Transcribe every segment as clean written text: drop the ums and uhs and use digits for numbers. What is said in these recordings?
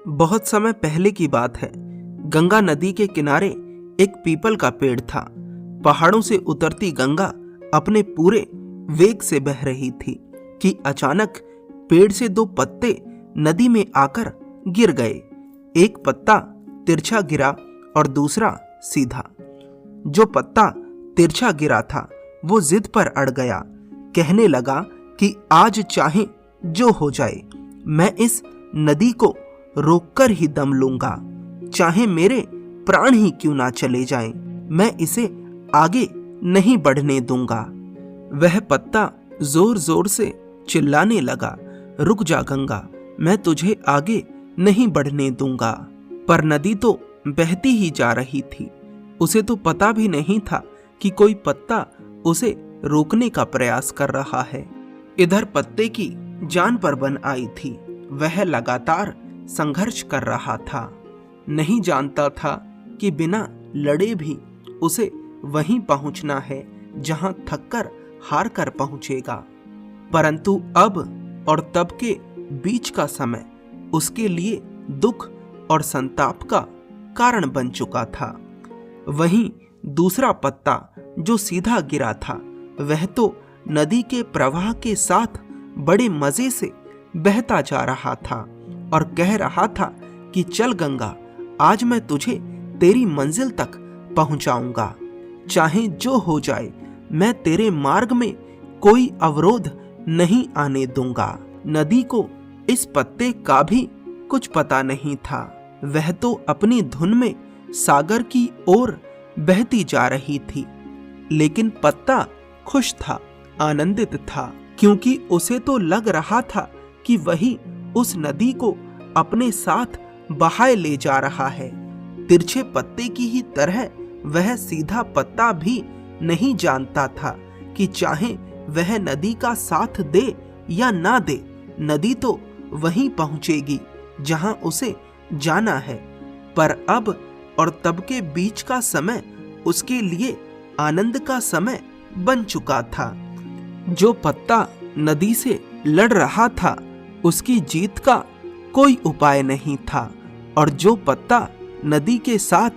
बहुत समय पहले की बात है। गंगा नदी के किनारे एक पीपल का पेड़ था। पहाड़ों से उतरती गंगा अपने पूरे वेग से बह रही थी कि अचानक पेड़ से दो पत्ते नदी में आकर गिर गए। एक पत्ता तिरछा गिरा और दूसरा सीधा। जो पत्ता तिरछा गिरा था वो जिद पर अड़ गया। कहने लगा कि आज चाहे जो हो जाए, मैं इस नदी को रोककर ही दम लूंगा। चाहे मेरे प्राण ही क्यों ना चले जाएं, मैं इसे आगे नहीं बढ़ने दूंगा। वह पत्ता जोर जोर से चिल्लाने लगा, रुक जा गंगा, मैं तुझे आगे नहीं बढ़ने दूंगा। पर नदी तो बहती ही जा रही थी। उसे तो पता भी नहीं था कि कोई पत्ता उसे रोकने का प्रयास कर रहा है। इधर पत्ते की जान पर बन आई थी। वह लगातार संघर्ष कर रहा था। नहीं जानता था कि बिना लड़े भी उसे वहीं पहुंचना है जहां थककर हार कर पहुंचेगा। परंतु अब और तब के बीच का समय उसके लिए दुख और संताप का कारण बन चुका था। वहीं दूसरा पत्ता जो सीधा गिरा था, वह तो नदी के प्रवाह के साथ बड़े मजे से बहता जा रहा था और कह रहा था कि चल गंगा, आज मैं तुझे तेरी मंजिल तक पहुंचाऊंगा। चाहे जो हो जाए, मैं तेरे मार्ग में कोई अवरोध नहीं आने दूंगा। नदी को इस पत्ते का भी कुछ पता नहीं था। वह तो अपनी धुन में सागर की ओर बहती जा रही थी। लेकिन पत्ता खुश था, आनंदित था, क्योंकि उसे तो लग रहा था कि वही उस नदी को अपने साथ बहाए ले जा रहा है। तिरछे पत्ते की ही तरह वह सीधा पत्ता भी नहीं जानता था कि चाहे वह नदी का साथ दे या ना दे, नदी तो वहीं पहुंचेगी जहां उसे जाना है। पर अब और तब के बीच का समय उसके लिए आनंद का समय बन चुका था। जो पत्ता नदी से लड़ रहा था, उसकी जीत का कोई उपाय नहीं था, और जो पत्ता नदी के साथ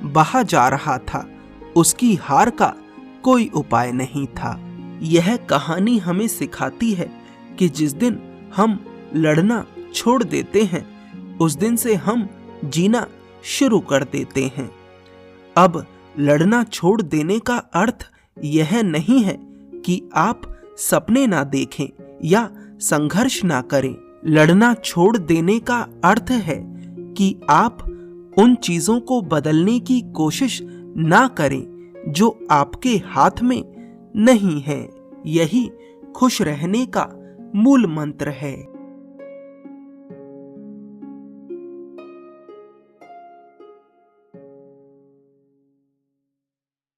बहा जा रहा था, उसकी हार का कोई उपाय नहीं था। यह कहानी हमें सिखाती है कि जिस दिन हम लड़ना छोड़ देते हैं, उस दिन से हम जीना शुरू कर देते हैं। अब लड़ना छोड़ देने का अर्थ यह नहीं है कि आप सपने ना देखें या संघर्ष ना करें। लड़ना छोड़ देने का अर्थ है कि आप उन चीजों को बदलने की कोशिश ना करें जो आपके हाथ में नहीं है। यही खुश रहने का मूल मंत्र है।